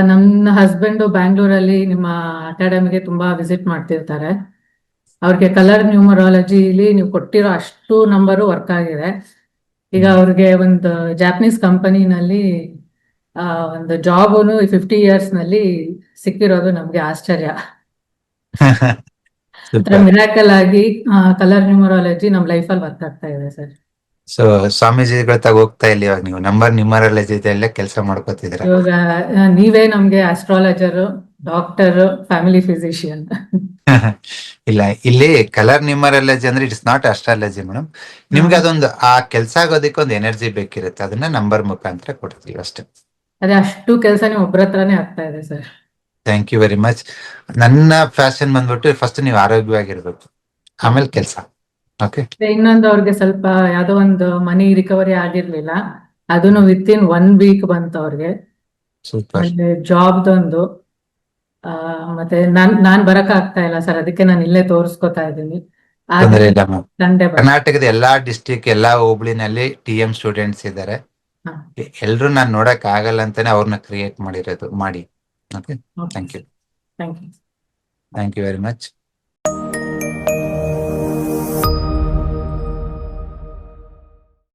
ನನ್ನ ಹಸ್ಬೆಂಡು ಬ್ಯಾಂಗ್ಳೂರಲ್ಲಿ ನಿಮ್ಮ ಅಕಾಡೆಮಿಗೆ ತುಂಬಾ ವಿಸಿಟ್ ಮಾಡ್ತಿರ್ತಾರೆ. ಅವ್ರಿಗೆ ಕಲರ್ ನ್ಯೂಮರಾಲಜಿಲಿ ನೀವು ಕೊಟ್ಟಿರೋ ಅಷ್ಟು ನಂಬರು ವರ್ಕ್ ಆಗಿದೆ. ಈಗ ಅವ್ರಿಗೆ ಒಂದು ಜಾಪನೀಸ್ ಕಂಪನಿನಲ್ಲಿ ಒಂದು ಜಾಬನು 50 years ನಲ್ಲಿ ಸಿಕ್ಕಿರೋದು ನಮ್ಗೆ ಆಶ್ಚರ್ಯ. ಒಂಥರ ಸೂಪರ್. ಮಿರಾಕಲ್ ಆಗಿ ಕಲರ್ ನ್ಯೂಮರಾಲಜಿ ನಮ್ ಲೈಫಲ್ಲಿ ವರ್ಕ್ ಆಗ್ತಾ ಇದೆ ಸರ್. ಸೊ ಸ್ವಾಮೀಜಿಗಳ ತಾಗ ಹೋಗ್ತಾ ಇಲ್ಲ ಇವಾಗ ನೀವು ನಂಬರ್ ನ್ಯೂಮರಾಲಜಿ ಎಲ್ಲ ಕೆಲಸ ಮಾಡ್ಕೋತಿದ್ದೀರಾ. ಇವಾಗ ನೀವೇ ನಮ್ಗೆ ಆಸ್ಟ್ರಾಲಜರ್, ಡಾಕ್ಟರ್, ಫ್ಯಾಮಿಲಿ ಫಿಸಿಷಿಯನ್. ಇಲ್ಲ, ಇಲ್ಲಿ ಕಲರ್ ನ್ಯೂಮರಾಲಜಿ ಅಂದ್ರೆ ಇಟ್ಸ್ ನಾಟ್ ಅಸ್ಟ್ರಾಲಜಿ ಮೇಡಮ್. ನಿಮ್ಗೆ ಅದೊಂದು ಆ ಕೆಲಸ ಆಗೋದಕ್ಕೆ ಒಂದು ಎನರ್ಜಿ ಬೇಕಿರುತ್ತೆ, ಅದನ್ನ ನಂಬರ್ ಮುಖಾಂತರ ಕೊಡ್ತೀವಿ ಅಷ್ಟೇ. ಅದೇ ಅಷ್ಟು ಕೆಲಸ ನೀವು ಒಬ್ಬರ ಹತ್ರನೇ ಆಗ್ತಾ ಇದೆ sir. Thank you very much. ನನ್ನ ಫ್ಯಾಷನ್ ಬಂದ್ಬಿಟ್ಟು ಫಸ್ಟ್ ನೀವು ಆರೋಗ್ಯವಾಗಿರ್ಬೇಕು, ಆಮೇಲೆ ಕೆಲಸ. ಓಕೆ. ಇನ್ನೊಂದು ಅವ್ರಿಗೆ ಸ್ವಲ್ಪ ಯಾವ್ದೋ ಒಂದು ಮನಿ ರಿಕವರಿ ಆಗಿರ್ಲಿಲ್ಲ, ಅದನ್ನು ವಿತಿನ್ 1 week ಬಂತು ಅವ್ರಿಗೆ. ಸೂಪರ್. ಜಾಬ್ದೊಂದು ಮತ್ತೆ ನಾನ್ ಬರಕ್ ಆಗ್ತಾ ಇಲ್ಲ ಸರ್, ಅದಕ್ಕೆ ನಾನು ಇಲ್ಲೇ ತೋರಿಸ್ಕೊತಾ ಇದ್ದೀನಿ. ತೊಂದರೆ ಇಲ್ಲ ಮ್ಯಾಮ್. ಸಂಡೆ ಬರ. ಕರ್ನಾಟಕದ ಎಲ್ಲಾ ಡಿಸ್ಟಿಕ್ ಎಲ್ಲಾ ಹೋಬಳಿನಲ್ಲಿ TM ಸ್ಟೂಡೆಂಟ್ಸ್ ಇದ್ದಾರೆ. ಎಲ್ರು ನಾನ್ ನೋಡಕ್ ಆಗಲ್ಲ ಅಂತಾನೆ ಅವ್ರನ್ನ ಕ್ರಿಯೇಟ್ ಮಾಡಿರೋದು ಮಾಡಿ. Okay. Thank you. Thank you. Thank you very much.